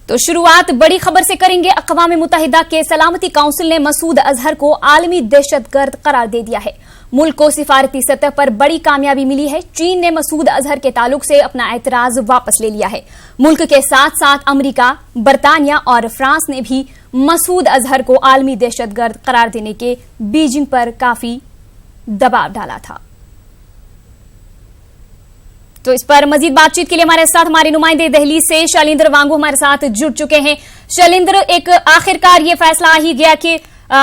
तो शुरुआत बड़ी खबर से करेंगे। अक़वाम मुत्तहिदा के सलामती काउंसिल ने मसूद अजहर को आलमी दहशतगर्द करार दे दिया है। मुल्क को सिफारती सतह पर बड़ी कामयाबी मिली है। चीन ने मसूद अजहर के ताल्लुक से अपना एतराज वापस ले लिया है। मुल्क के साथ साथ अमरीका, बरतानिया और फ्रांस ने भी मसूद अजहर को आलमी दहशतगर्द करार देने के बीजिंग पर काफी दबाव डाला था। तो इस पर मजीद बातचीत के लिए हमारे साथ हमारे नुमाइंदे दिल्ली से शैलेंद्र वांगू हमारे साथ जुड़ चुके हैं। शैलेंद्र, एक आखिरकार ये फैसला आ ही गया कि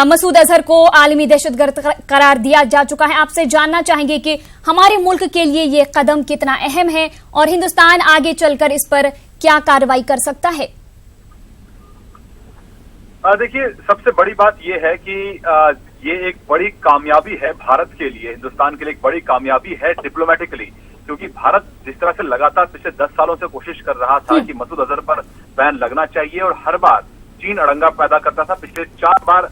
मसूद अजहर को आलमी दहशतगर्द करार दिया जा चुका है। आपसे जानना चाहेंगे कि हमारे मुल्क के लिए ये कदम कितना अहम है और हिंदुस्तान आगे चलकर इस पर क्या कार्रवाई कर सकता है? देखिए, सबसे बड़ी बात यह है कि ये एक बड़ी कामयाबी है भारत के लिए, हिंदुस्तान के लिए एक बड़ी कामयाबी है डिप्लोमेटिकली, क्योंकि भारत जिस तरह से लगातार पिछले 10 सालों से कोशिश कर रहा था कि मसूद अजहर पर बैन लगना चाहिए और हर बार चीन अड़ंगा पैदा करता था। पिछले 4 बार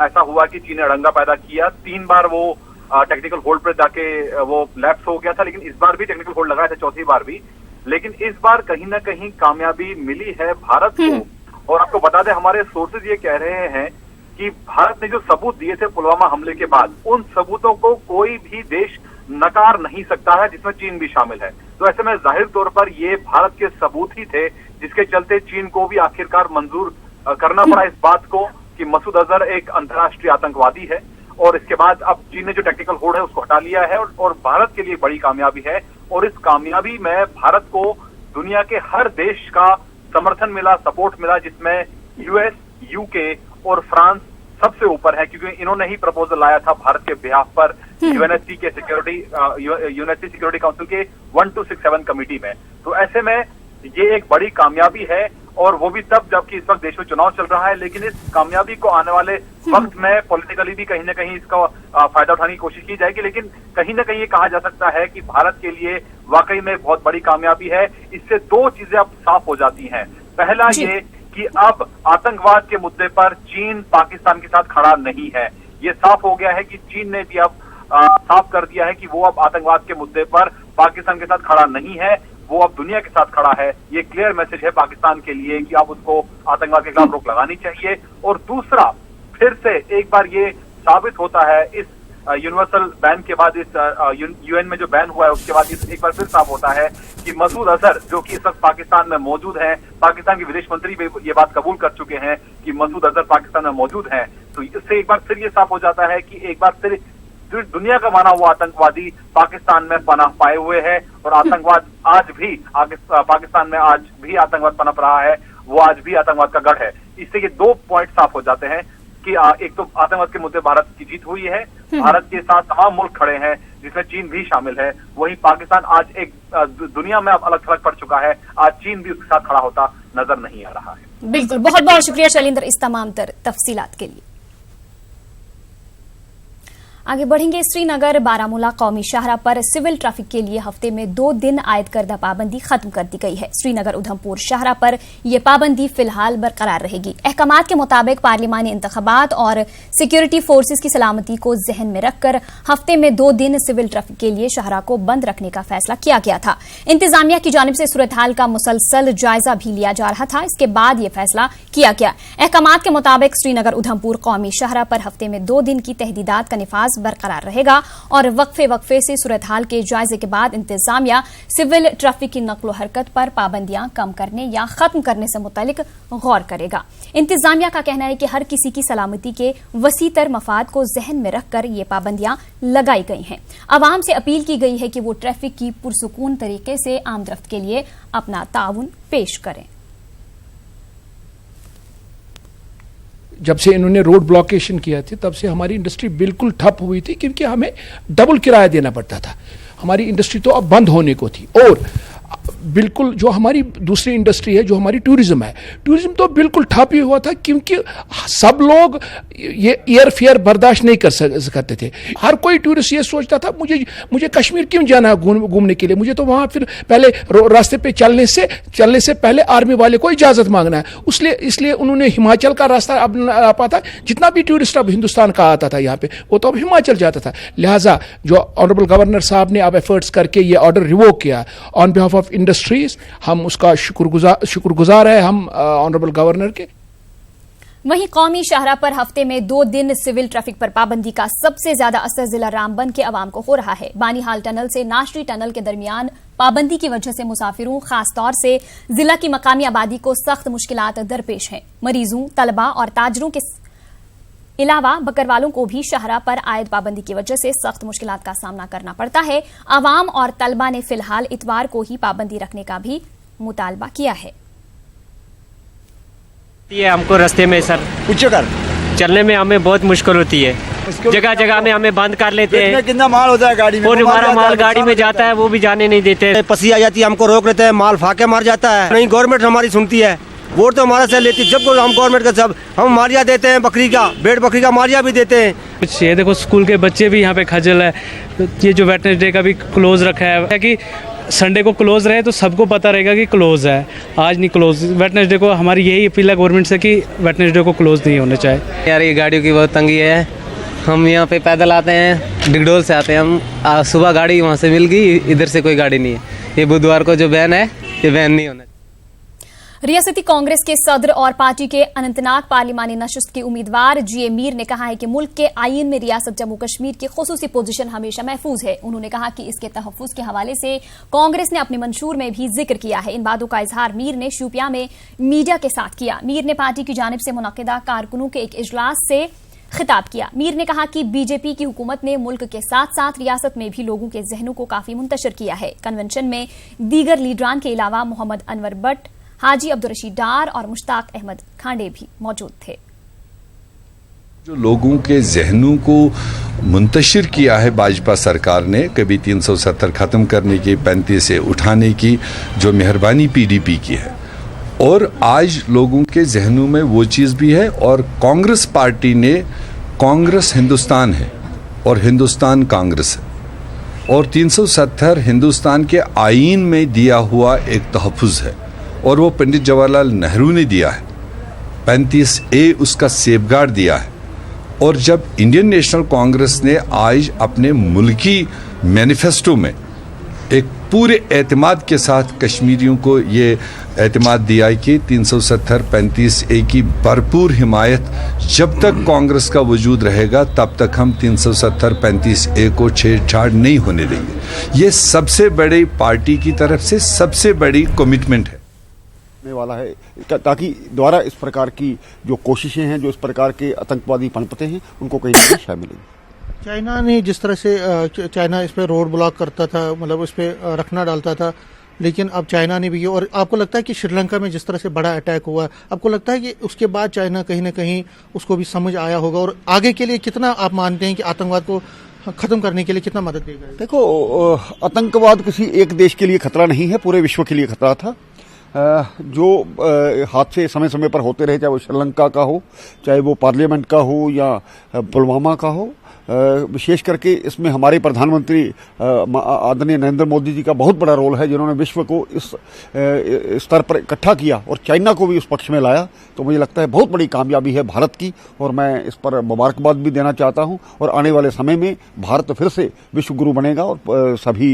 ऐसा हुआ कि चीन ने अड़ंगा पैदा किया। 3 बार वो टेक्निकल होल्ड पर जाके वो लैप्स हो गया था, लेकिन इस बार भी टेक्निकल होल्ड लगाया था, चौथी बार भी। लेकिन इस बार कहीं ना कहीं कामयाबी मिली है भारत को। और आपको बता दें, हमारे सोर्सेज ये कह रहे हैं कि भारत ने जो सबूत दिए थे पुलवामा हमले के बाद, उन सबूतों को कोई भी देश नकार नहीं सकता है, जिसमें चीन भी शामिल है। तो ऐसे में जाहिर तौर पर ये भारत के सबूत ही थे, जिसके चलते चीन को भी आखिरकार मंजूर करना पड़ा इस बात को कि मसूद अजहर एक अंतर्राष्ट्रीय आतंकवादी है। और इसके बाद अब चीन ने जो टेक्निकल होल्ड है उसको हटा लिया है और भारत के लिए बड़ी कामयाबी है। और इस कामयाबी में भारत को दुनिया के हर देश का समर्थन मिला, सपोर्ट मिला, जिसमें यूएस, यूके और फ्रांस सबसे ऊपर है, क्योंकि इन्होंने ही प्रपोजल लाया था भारत के बिहाफ पर यूएनएससी के यूएनएससी सिक्योरिटी काउंसिल के 1267 कमेटी में। तो ऐसे में ये एक बड़ी कामयाबी है, और वो भी तब जबकि इस वक्त देश में चुनाव चल रहा है। लेकिन इस कामयाबी को आने वाले वक्त में पॉलिटिकली भी कहीं ना कहीं इसका फायदा उठाने की कोशिश की जाएगी। लेकिन कहीं ना कहीं ये कहा जा सकता है कि भारत के लिए वाकई में बहुत बड़ी कामयाबी है। इससे 2 चीजें अब साफ हो जाती हैं। पहला ये कि अब आतंकवाद के मुद्दे पर चीन पाकिस्तान के साथ खड़ा नहीं है। ये साफ हो गया है कि चीन ने भी अब साफ कर दिया है कि वो अब आतंकवाद के मुद्दे पर पाकिस्तान के साथ खड़ा नहीं है, वो अब दुनिया के साथ खड़ा है। ये क्लियर मैसेज है पाकिस्तान के लिए कि अब उसको आतंकवाद के खिलाफ रोक लगानी चाहिए। और दूसरा, फिर से एक बार ये साबित होता है इस यूनिवर्सल बैन के बाद, इस यूएन में जो बैन हुआ है उसके बाद एक बार फिर साफ होता है कि मसूद अजहर, जो कि इस वक्त पाकिस्तान में मौजूद है, पाकिस्तान के विदेश मंत्री भी ये बात कबूल कर चुके हैं कि मसूद अजहर पाकिस्तान में मौजूद हैं। तो इससे एक बार फिर ये साफ हो जाता है कि एक बार फिर दुनिया का माना हुआ आतंकवादी पाकिस्तान में पनाह पाए हुए है। और आतंकवाद आज भी पाकिस्तान में आज भी आतंकवाद पनप रहा है, वो आज भी आतंकवाद का गढ़ है। इससे ये 2 पॉइंट साफ हो जाते हैं कि एक तो आतंकवाद के मुद्दे भारत की जीत हुई है, भारत के साथ तमाम मुल्क खड़े हैं, जिसमें चीन भी शामिल है। वहीं पाकिस्तान आज एक दुनिया में अब अलग थलग पड़ चुका है, आज चीन भी उसके साथ खड़ा होता नजर नहीं आ रहा है। बिल्कुल, बहुत बहुत शुक्रिया शैलेंद्र इस तमाम तफसीलात के लिए। आगे बढ़ेंगे। श्रीनगर बारामूला कौमी शाहरा पर सिविल ट्रैफिक के लिए हफ्ते में 2 दिन आयद करदा पाबंदी खत्म कर दी गई है। श्रीनगर उधमपुर शाहरा पर यह पाबंदी फिलहाल बरकरार रहेगी। अहकामात के मुताबिक पार्लिमानी इंतखाबात और सिक्योरिटी फोर्सेज की सलामती को जहन में रखकर हफ्ते में 2 दिन सिविल ट्रैफिक के लिए शाहरा को बंद रखने का फैसला किया गया था। इंतजामिया की जानिब से सूरत हाल का मुसलसल जायजा भी लिया जा रहा था, इसके बाद यह फैसला किया गया। अहकामात के मुताबिक श्रीनगर उधमपुर कौमी शाहरा पर हफ्ते में 2 दिन की तहदीदात का निफाज बरकरार रहेगा और वक्फे से सूरत हाल के जायजे के बाद इंतजामिया सिविल ट्रैफिक की नकलो हरकत पर पाबंदियां कम करने या खत्म करने से मुतालिक गौर करेगा। इंतजामिया का कहना है कि हर किसी की सलामती के वसीतर मफाद को जहन में रखकर ये पाबंदियां लगाई गई हैं। अवाम से अपील की गई है कि वो ट्रैफिक की पुरसुकून तरीके से आमदरफ्त के लिए अपना ताउन पेश करें। जब से इन्होंने रोड ब्लॉकेशन किया था तब से हमारी इंडस्ट्री बिल्कुल ठप हुई थी, क्योंकि हमें डबल किराया देना पड़ता था। हमारी इंडस्ट्री तो अब बंद होने को थी। और बिल्कुल जो हमारी दूसरी इंडस्ट्री है, जो हमारी टूरिज्म है, टूरिज्म तो बिल्कुल ठप ही हुआ था, क्योंकि सब लोग ये एयर फेयर बर्दाश्त नहीं कर सकते थे। हर कोई टूरिस्ट ये सोचता था मुझे कश्मीर क्यों जाना है घूमने के लिए, मुझे तो वहां फिर पहले रास्ते पे चलने से पहले आर्मी वाले को इजाजत मांगना है। इसलिए उन्होंने हिमाचल का रास्ता अपना था। जितना भी टूरिस्ट अब हिंदुस्तान का आता था यहाँ पे, वो तो अब हिमाचल जाता था। लिहाजा जो ऑनरेबल गवर्नर साहब ने अब एफर्ट्स करके ये ऑर्डर रिवोक किया on behalf of of industries, हम उसका शुक्रगुजार है हम ऑनरेबल गवर्नर के। वहीं कौमी शाहराह पर हफ्ते में 2 दिन सिविल ट्रैफिक पर पाबंदी का सबसे ज्यादा असर जिला रामबन के अवाम को हो रहा है। बानीहाल टनल से नाशरी टनल के दरमियान पाबंदी की वजह से मुसाफिरों, खासतौर से जिला की मकामी आबादी को सख्त मुश्किलात दरपेश हैं। मरीजों, तलबा और ताजरों के अलावा बकरवालों को भी शाहराह पर आयद पाबंदी की वजह से सख्त मुश्किलात का सामना करना पड़ता है। अवाम और तलबा ने फिलहाल इतवार को ही पाबंदी रखने का भी मुतालबा किया है। ये हमको रास्ते में सर चलने में हमें बहुत मुश्किल होती है, जगह जगह में हमें बंद कर लेते हैं। कितना माल होता है गाड़ी में, और हमारा माल गाड़ी में जाता है वो भी जाने नहीं देते। पसी आ जाती है, हमको रोक लेते हैं, माल फाके मार जाता है। नहीं गवर्नमेंट हमारी सुनती है, वोट तो हमारा से लेती है। जब हम गवर्नमेंट का सब हम मारिया देते हैं, बकरी का भेड़ बकरी का मारिया भी देते हैं। कुछ ये देखो स्कूल के बच्चे भी यहाँ पे खजल है। ये जो वेटनेसडे का भी क्लोज रखा है कि संडे को क्लोज रहे तो सबको पता रहेगा कि क्लोज है, आज नहीं क्लोज। वेटनेसडे को हमारी यही अपील है गवर्नमेंट से कि वेटनेसडे को क्लोज नहीं होना चाहिए। यार ये गाड़ियों की बहुत तंगी है, हम यहाँ पे पैदल आते हैं, डिगडोल से आते हैं हम। सुबह गाड़ी वहाँ से मिल गई, इधर से कोई गाड़ी नहीं है। ये बुधवार को जो बैन है ये बैन नहीं होना। रियासती कांग्रेस के सदर और पार्टी के अनंतनाग पार्लिमानी नशस्त के उम्मीदवार जीए मीर ने कहा है कि मुल्क के आईन में रियासत जम्मू कश्मीर की खुसूसी पोजीशन हमेशा महफूज है। उन्होंने कहा कि इसके तहफ्फुज के हवाले से कांग्रेस ने अपने मंशूर में भी जिक्र किया है। इन बातों का इजहार मीर ने शोपियां में मीडिया के साथ किया। मीर ने पार्टी की जानिब से मुनक्किदा कारकुनों के एक इजलास से खिताब किया। मीर ने कहा कि बीजेपी की हुकूमत ने मुल्क के साथ साथ रियासत में भी लोगों के जहनों को काफी मुंतशिर किया है। कन्वेंशन में दीगर लीडरान के अलावा मोहम्मद अनवर भट्ट, हाजी अब्दुल रशीद डार और मुश्ताक अहमद खांडे भी मौजूद थे। जो लोगों के जहनों को मुंतशिर किया है भाजपा सरकार ने, कभी 370 खत्म करने की, 35 से उठाने की जो मेहरबानी पीडीपी की है, और आज लोगों के जहनों में वो चीज़ भी है। और कांग्रेस पार्टी ने, कांग्रेस हिंदुस्तान है और हिंदुस्तान कांग्रेस है, और 370 हिंदुस्तान के आईन में दिया हुआ एक तहफ़्फ़ुज़ है और वो पंडित जवाहरलाल नेहरू ने दिया है। 35A उसका सेफगार्ड दिया है। और जब इंडियन नेशनल कांग्रेस ने आज अपने मुल्की मैनिफेस्टो में एक पूरे एतमाद के साथ कश्मीरियों को ये एतमाद दिया है कि 370 35A की भरपूर हिमायत जब तक कांग्रेस का वजूद रहेगा तब तक हम 370 35A को छेड़छाड़ नहीं होने देंगे। ये सबसे बड़ी पार्टी की तरफ से सबसे बड़ी कमिटमेंट है वाला है, ताकि द्वारा इस प्रकार की जो कोशिशें हैं, जो इस प्रकार के आतंकवादी पनपते हैं, उनको कहीं ना कहीं शायद मिलेगी। चाइना ने जिस तरह से चाइना इस पे रोड ब्लॉक करता था, मतलब इस पे रखना डालता था, लेकिन अब चाइना ने भी, और आपको लगता है कि श्रीलंका में जिस तरह से बड़ा अटैक हुआ, आपको लगता है कि उसके बाद चाइना कहीं ना कहीं उसको भी समझ आया होगा, और आगे के लिए कितना आप मानते हैं कि आतंकवाद को खत्म करने के लिए कितना मदद देगा? देखो, आतंकवाद किसी एक देश के लिए खतरा नहीं है, पूरे विश्व के लिए खतरा था। जो हादसे समय समय पर होते रहे, चाहे वो श्रीलंका का हो, चाहे वो पार्लियामेंट का हो या पुलवामा का हो, विशेष करके इसमें हमारे प्रधानमंत्री आदरणीय नरेंद्र मोदी जी का बहुत बड़ा रोल है, जिन्होंने विश्व को इस स्तर पर इकट्ठा किया और चाइना को भी उस पक्ष में लाया। तो मुझे लगता है बहुत बड़ी कामयाबी है भारत की, और मैं इस पर मुबारकबाद भी देना चाहता हूं। और आने वाले समय में भारत फिर से विश्व गुरु बनेगा और सभी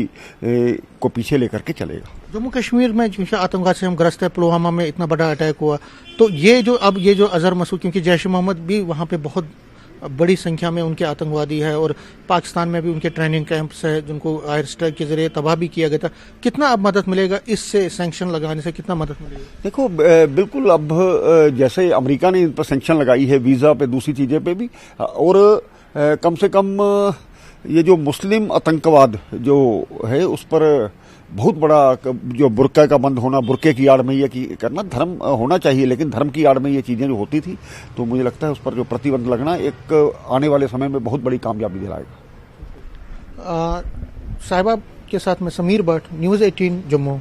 को पीछे लेकर के चलेगा। जम्मू कश्मीर में जो आतंकवाद से हम ग्रस्त है, पुलवामा में इतना बड़ा अटैक हुआ, तो ये जो अजहर मसूद, क्योंकि जैश मोहम्मद भी वहाँ पे बहुत बड़ी संख्या में उनके आतंकवादी है, और पाकिस्तान में भी उनके ट्रेनिंग कैंप्स है जिनको एयर स्ट्राइक के जरिए तबाह भी किया गया था, कितना अब मदद मिलेगा इससे, सैंक्शन लगाने से कितना मदद मिलेगा? देखो, बिल्कुल, अब जैसे अमेरिका ने इन पर सैंक्शन लगाई है, वीजा पे, दूसरी चीजें पे भी, और कम से कम ये जो मुस्लिम आतंकवाद जो है उस पर बहुत बड़ा, जो बुर्का का बंद होना, बुर्के की आड़ में ये करना, धर्म होना चाहिए, लेकिन धर्म की आड़ में ये चीजें जो होती थी, तो मुझे लगता है उस पर जो प्रतिबंध लगना एक आने वाले समय में बहुत बड़ी कामयाबी दिलाएगा। साहिबा के साथ में समीर भट्ट, न्यूज़ 18 जम्मू।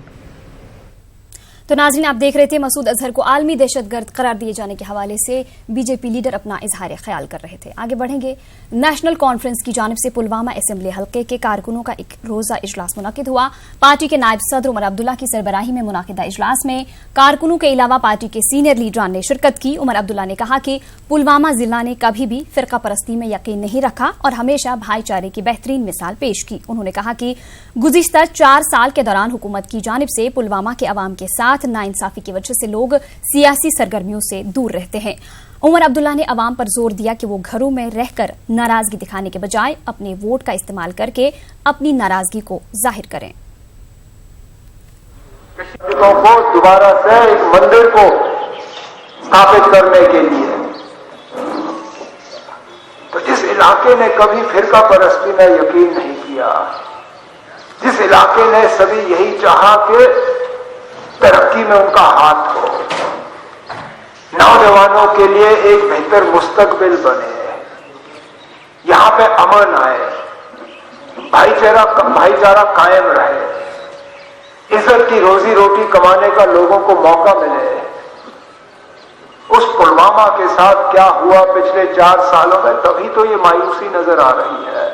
तो नाज़रीन, आप देख रहे थे मसूद अजहर को आलमी दहशतगर्द करार दिए जाने के हवाले से बीजेपी लीडर अपना इजहार ख्याल कर रहे थे। आगे बढ़ेंगे। नेशनल कॉन्फ्रेंस की जानिब से पुलवामा असेंबली हल्के के कारकुनों का एक रोजा इजलास मुनाकिद हुआ। पार्टी के नायब सदर उमर अब्दुल्ला की सरबराही में मुनाकिदा इजलास में कारकुनों के अलावा पार्टी के सीनियर लीडरान ने शिरकत की। उमर अब्दुल्ला ने कहा कि पुलवामा जिला ने कभी भी फिरका परस्ती में यकीन नहीं रखा और हमेशा भाईचारे की बेहतरीन मिसाल पेश की। उन्होंने कहा कि गुज़िश्ता 4 साल के दौरान हुकूमत की जानिब से पुलवामा के अवाम के साथ नाइंसाफी की वजह से लोग सियासी सरगर्मियों से दूर रहते हैं। उमर अब्दुल्ला ने अवाम पर जोर दिया कि वो घरों में रहकर नाराजगी दिखाने के बजाय अपने वोट का इस्तेमाल करके अपनी नाराजगी को जाहिर करें। को दोबारा से इस मंदिर को स्थापित करने के लिए, तो जिस इलाके ने कभी फिरका परस्ती में यकीन नहीं किया, जिस इलाके ने सभी यही चाहा कि तरक्की में उनका हाथ हो, नौजवानों के लिए एक बेहतर मुस्तकबिल बने, यहां पे अमन आए, भाईचारा कायम रहे, इज्जत की रोजी रोटी कमाने का लोगों को मौका मिले। उस पुलवामा के साथ क्या हुआ पिछले 4 सालों में, तभी तो ये मायूसी नजर आ रही है।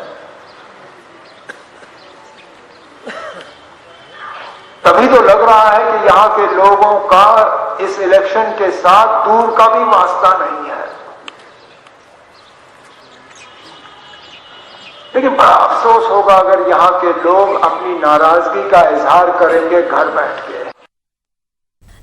तभी तो लग रहा है कि यहां के लोगों का इस इलेक्शन के साथ दूर का भी वास्ता नहीं है। लेकिन बड़ा अफसोस होगा अगर यहां के लोग अपनी नाराजगी का इजहार करेंगे घर बैठ के।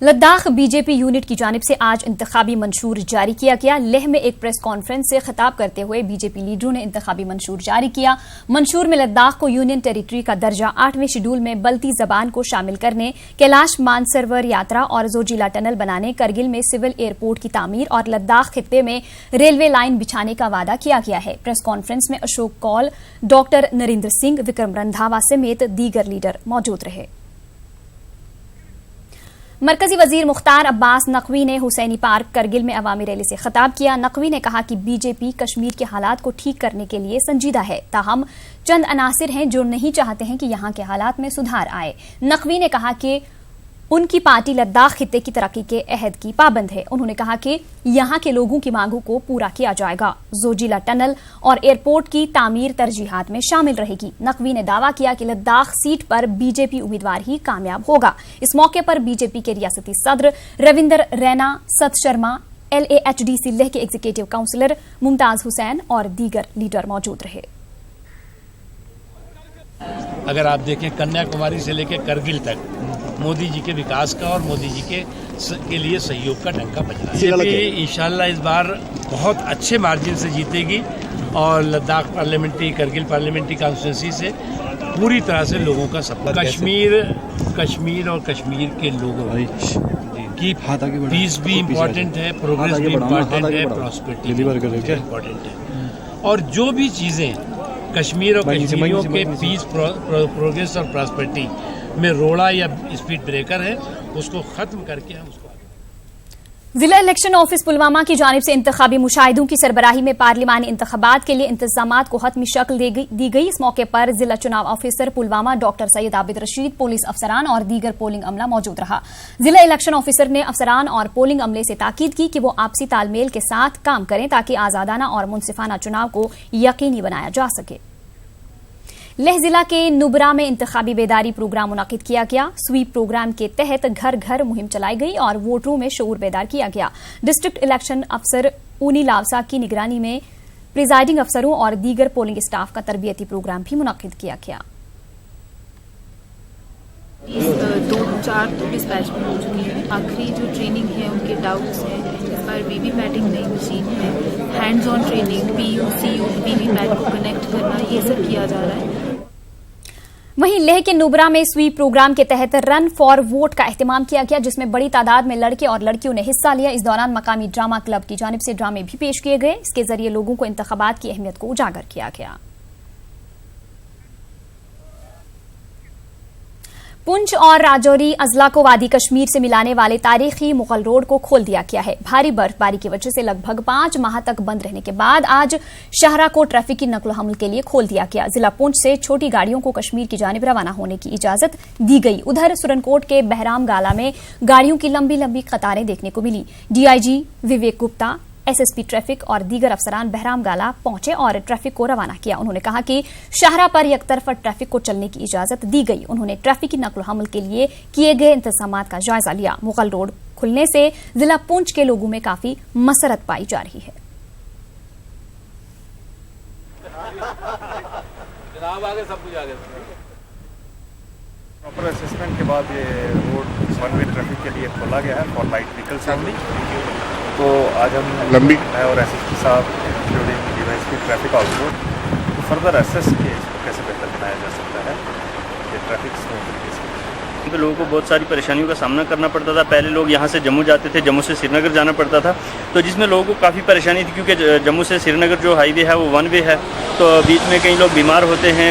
लद्दाख बीजेपी यूनिट की जानिब से आज इंतखाबी मंशूर जारी किया गया। लेह में एक प्रेस कॉन्फ्रेंस से खिताब करते हुए बीजेपी लीडरों ने इंतखाबी मंशूर जारी किया। मंशूर में लद्दाख को यूनियन टेरिटरी का दर्जा 8वें शेड्यूल में बल्ती जबान को शामिल करने, कैलाश मानसरोवर यात्रा और जोजिला टनल बनाने, करगिल में सिविल एयरपोर्ट की तामीर और लद्दाख खित्ते में रेलवे लाइन बिछाने का वादा किया गया है। प्रेस कॉन्फ्रेंस में अशोक कौल, डॉक्टर नरेंद्र सिंह, विक्रम रंधावा समेत दीगर लीडर मौजूद रहे। मरकजी वजीर मुख्तार अब्बास नकवी ने हुसैनी पार्क करगिल में अवामी रैली से खिताब किया। नकवी ने कहा कि बीजेपी कश्मीर के हालात को ठीक करने के लिए संजीदा है, ताहम चंद अनासिर हैं जो नहीं चाहते हैं कि यहां के हालात में सुधार आए। नकवी ने कहा कि उनकी पार्टी लद्दाख खित्ते की तरक्की के अहद की पाबंद है। उन्होंने कहा कि यहां के लोगों की मांगों को पूरा किया जाएगा। जोजिला टनल और एयरपोर्ट की तामीर तरजीहात में शामिल रहेगी। नकवी ने दावा किया कि लद्दाख सीट पर बीजेपी उम्मीदवार ही कामयाब होगा। इस मौके पर बीजेपी के रियासती सदर रविंदर रैना, सत शर्मा, LAHDC लेह के एग्जीक्यूटिव काउंसिलर मुमताज हुसैन और दीगर लीडर मौजूद रहे। अगर आप देखें कन्याकुमारी से लेकर करगिल तक मोदी जी के विकास का और मोदी जी के लिए सहयोग का डंका बज रहा है। बीजेपी इंशाल्लाह इस बार बहुत अच्छे मार्जिन से जीतेगी और Ladakh parliamentary, Kargil parliamentary constituency से पूरी तरह से लोगों का सपोर्ट। कश्मीर और कश्मीर के लोगों की पीस भी इम्पोर्टेंट है, प्रोग्रेस भी इम्पोर्टेंट है, प्रॉस्पेरिटी भी इम्पोर्टेंट है। और जो भी चीज़ें कश्मीर और कश्मीरियों के पीस, प्रोग्रेस और प्रॉस्पेरिटी में रोड़ा या स्पीड ब्रेकर है, उसको खत्म करके हम उसको। जिला इलेक्शन ऑफिस पुलवामा की जानिब से इंतखाबी मुशाहिदों की सरबराही में पार्लिमानी इंतखाबात के लिए इंतजामात को हतमी शक्ल दी गई। इस मौके पर जिला चुनाव officer Pulwama doctor Syed Abid Rashid, police अफसरान और दीगर पोलिंग अमला मौजूद रहा। जिला इलेक्शन ऑफिसर ने अफसरान और पोलिंग अमले से ताकीद की कि वो आपसी तालमेल के साथ काम करें ताकि आजादाना और मुनसिफाना चुनाव को यकीनी बनाया जा सके। लेह जिला के नुबरा में इंतखाबी बेदारी प्रोग्राम मुनाकिद किया गया। स्वीप प्रोग्राम के तहत घर घर मुहिम चलाई गई और वोटरों में शऊर बेदार किया गया। डिस्ट्रिक्ट इलेक्शन अफसर ऊनी लावसा की निगरानी में प्रिजाइडिंग अफसरों और दीगर पोलिंग स्टाफ का तरबियती प्रोग्राम भी मुनाकिद किया गया। 2-4 डिस्पैच में हो चुकी है। आखिरी जो ट्रेनिंग है उनके डाउट्स हैं, इस बार वीवीपैटिंग नई मशीन है, hands on training, PU CU VVPAT को कनेक्ट करना, ये सब किया जा रहा है। वहीं लेह के नुबरा में स्वीप प्रोग्राम के तहत रन फॉर वोट का एहतमाम किया गया, जिसमें बड़ी तादाद में लड़के और लड़कियों ने हिस्सा लिया। इस दौरान मकामी ड्रामा क्लब की जानिब से ड्रामे भी पेश किए गए। इसके जरिए लोगों को इंतखाबात की अहमियत को उजागर किया गया। पुंछ और राजौरी अजला को वादी कश्मीर से मिलाने वाले तारीखी मुगल रोड को खोल दिया गया है। भारी बर्फबारी की वजह से लगभग 5 माह तक बंद रहने के बाद आज शाहरा को ट्रैफिक की नकलो हमल के लिए खोल दिया गया। जिला पुंछ से छोटी गाड़ियों को कश्मीर की जानिब रवाना होने की इजाजत दी गई। उधर सुरनकोट के बहराम गाला में गाड़ियों की लंबी लंबी कतारें देखने को मिली। डीआईजी विवेक गुप्ता, एसएसपी ट्रैफिक और दीगर अफसरान बहराम गाला पहुंचे और ट्रैफिक को रवाना किया। उन्होंने कहा कि शाहरा पर यकतरफा ट्रैफिक को चलने की इजाजत दी गई। उन्होंने ट्रैफिक की नकल हमल के लिए किए गए इंतजाम का जायजा लिया। मुगल रोड खुलने से जिला पुंछ के लोगों में काफी मसरत पाई जा रही है। प्रॉपर असेसमेंट के बाद ये रोड वन वे ट्रैफिक के लिए खोला गया है फॉर लाइट व्हीकल्स ओनली। तो आज हम लंबी है और एसएसपी साहब including DYSP traffic also further assess के इसको कैसे बेहतर बनाया जा सकता है ये ट्रैफिक स्मूथ तरीके से। पे लोगों को बहुत सारी परेशानियों का सामना करना पड़ता था। पहले लोग यहाँ से जम्मू जाते थे, जम्मू से श्रीनगर जाना पड़ता था, तो जिसमें लोगों को काफ़ी परेशानी थी क्योंकि जम्मू से श्रीनगर जो हाईवे है वो वन वे है, तो बीच में कई लोग बीमार होते हैं,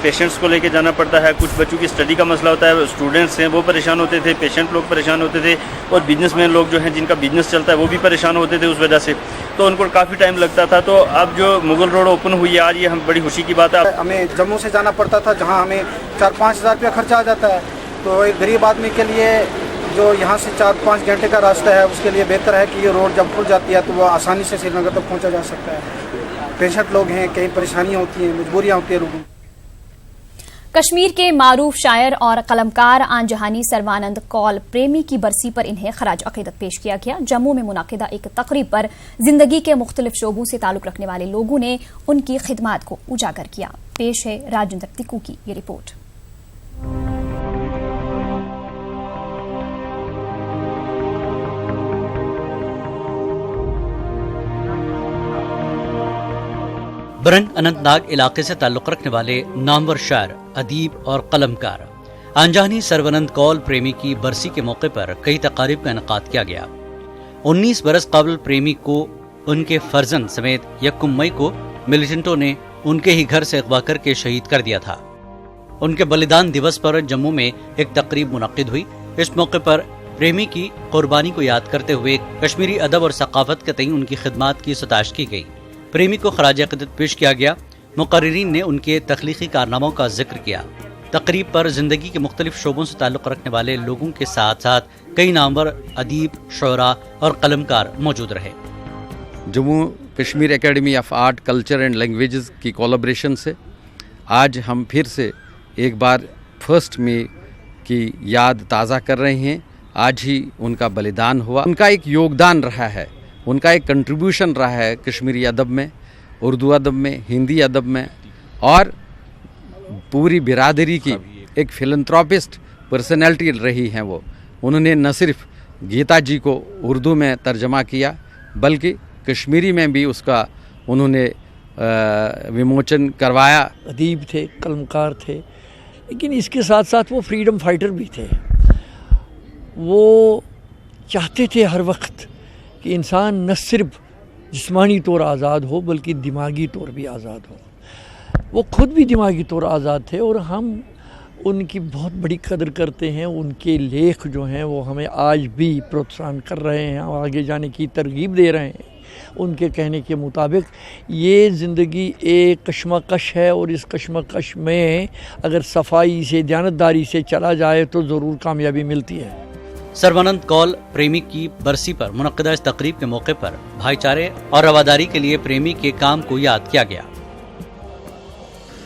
पेशेंट्स को लेके जाना पड़ता है। कुछ बच्चों की स्टडी का मसला होता है, स्टूडेंट्स हैं वो परेशान होते थे, पेशेंट लोग परेशान होते थे और बिजनेसमैन लोग जो हैं जिनका बिजनेस चलता है वो भी परेशान होते थे उस वजह से, तो उनको काफ़ी टाइम लगता था। तो अब जो मुगल रोड ओपन हुई है आज, ये हम बड़ी खुशी की बात है। हमें जम्मू से जाना पड़ता था जहाँ हमें 4-5 हज़ार रुपया खर्चा आ जाता है, तो एक गरीब आदमी के लिए जो यहाँ से 4-5 घंटे का रास्ता है उसके लिए बेहतर है कि ये रोड जब खुल जाती है तो वो आसानी से श्रीनगर तक पहुँचा जा सकता है। पेशेंट लोग हैं, कई परेशानियाँ होती हैं, मजबूरियाँ होती हैं लोगों की। कश्मीर के मारूफ शायर और कलमकार आंजहानी सर्वानंद कौल प्रेमी की बरसी पर इन्हें खराज अकीदत पेश किया गया। जम्मू में मुनाकिदा एक तकरीब पर जिंदगी के मुख्तलिफ शोबों से ताल्लुक रखने वाले लोगों ने उनकी खिदमात को उजागर किया। पेश है राजेंद्र तिक्कू की ये रिपोर्ट। बरन अनंतनाग इलाके से ताल्लुक रखने वाले नामवर शायर, अदीब और कलमकार आंजहानी सर्वानंद कौल प्रेमी की बरसी के मौके पर कई तकारीब का इनेकाद किया गया। 19 बरस कबल प्रेमी को उनके फर्जंद समेत 1 मई को मिलिटेंटों ने उनके ही घर से अगवा करके शहीद कर दिया था। उनके बलिदान दिवस पर जम्मू में एक तकरीब मुनक्किद हुई। इस मौके पर प्रेमी की कुर्बानी को याद करते हुए कश्मीरी अदब और सकाफत के तई उनकी खिदमात की सताश की गई। प्रेमी को खराज अक़ीदत पेश किया गया। मुक़र्रिरीन ने उनके तख्लीकी कारनामों का जिक्र किया। तकरीब पर जिंदगी के मुख्तलिफ शोबों से ताल्लुक़ रखने वाले लोगों के साथ साथ कई नामवर अदीब, शोरा और कलमकार मौजूद रहे। Jammu Kashmir academy of art, culture and languages की कोलैबोरेशन से आज हम फिर से एक बार 1 मई की याद ताज़ा कर रहे हैं। आज ही उनका बलिदान हुआ। उनका एक योगदान रहा है, उनका एक कंट्रीब्यूशन रहा है कश्मीरी अदब में, उर्दू अदब में, हिंदी अदब में, और पूरी बिरादरी की एक फिलंथ्रोपिस्ट पर्सनैलिटी रही हैं वो। उन्होंने न सिर्फ गीता जी को उर्दू में तर्जमा किया बल्कि कश्मीरी में भी उसका उन्होंने विमोचन करवाया। अदीब थे, कलमकार थे, लेकिन इसके साथ साथ वो फ्रीडम फाइटर भी थे। वो चाहते थे हर वक्त कि इंसान न सिर्फ जिस्मानी तौर आज़ाद हो बल्कि दिमागी तौर भी आज़ाद हो। वो खुद भी दिमागी तौर आज़ाद थे और हम उनकी बहुत बड़ी कदर करते हैं। उनके लेख जो हैं वो हमें आज भी प्रोत्साहन कर रहे हैं और आगे जाने की तरगीब दे रहे हैं। उनके कहने के मुताबिक ये ज़िंदगी एक कश्मकश है और इस कश्मकश में अगर सफाई से, दयानतदारी से चला जाए तो ज़रूर कामयाबी मिलती है। सर्वानंद कौल प्रेमी की बरसी पर मुनक्किदा इस तकरीब के मौके पर भाईचारे और रवादारी के लिए प्रेमी के काम को याद किया गया।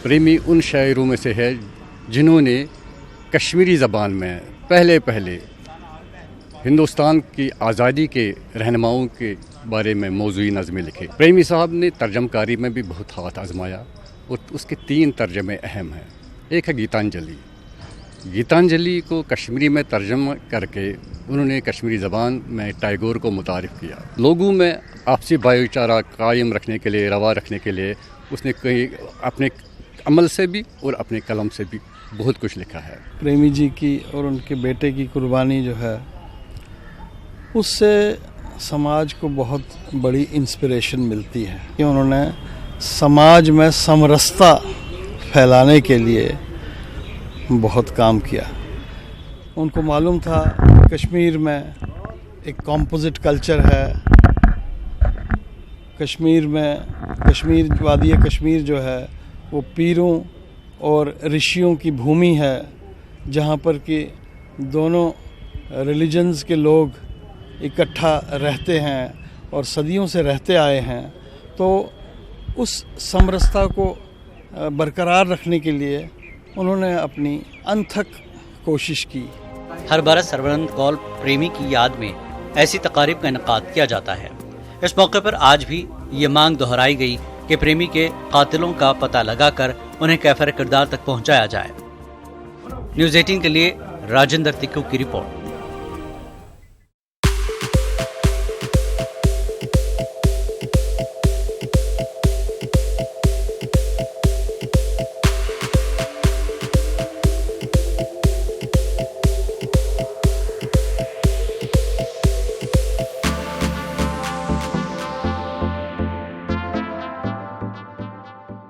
प्रेमी उन शायरों में से है जिन्होंने कश्मीरी ज़बान में पहले हिंदुस्तान की आज़ादी के रहनुमाओं के बारे में मौज़ूई नज़में लिखे। प्रेमी साहब ने तर्जमकारी में भी बहुत हाथ आजमाया और उसके 3 तर्जमे अहम हैं। एक है गीतांजलि। गीतांजलि को कश्मीरी में तर्जमा करके उन्होंने कश्मीरी ज़बान में टैगोर को मुतारिफ़ किया। लोगों में आपसी भाईचारा कायम रखने के लिए, रवा रखने के लिए उसने कई अपने अमल से भी और अपने कलम से भी बहुत कुछ लिखा है। प्रेमी जी की और उनके बेटे की कुर्बानी जो है उससे समाज को बहुत बड़ी इंस्पिरेशन मिलती है कि उन्होंने समाज में समरसता फैलाने के लिए बहुत काम किया। उनको मालूम था कि कश्मीर में एक कॉम्पोजिट कल्चर है। कश्मीर वादी कश्मीर जो है वो पीरों और ऋषियों की भूमि है, जहाँ पर कि दोनों रिलीजन्स के लोग इकट्ठा रहते हैं और सदियों से रहते आए हैं। तो उस समरसता को बरकरार रखने के लिए उन्होंने अपनी अनथक कोशिश की। हर बरस सर्बानंद कौल प्रेमी की याद में ऐसी तकारीब का इनेकाद किया जाता है। इस मौके पर आज भी ये मांग दोहराई गई कि प्रेमी के कातिलों का पता लगाकर उन्हें कैफर किरदार तक पहुंचाया जाए। न्यूज़ 18 के लिए राजेंद्र तिक्कू की रिपोर्ट।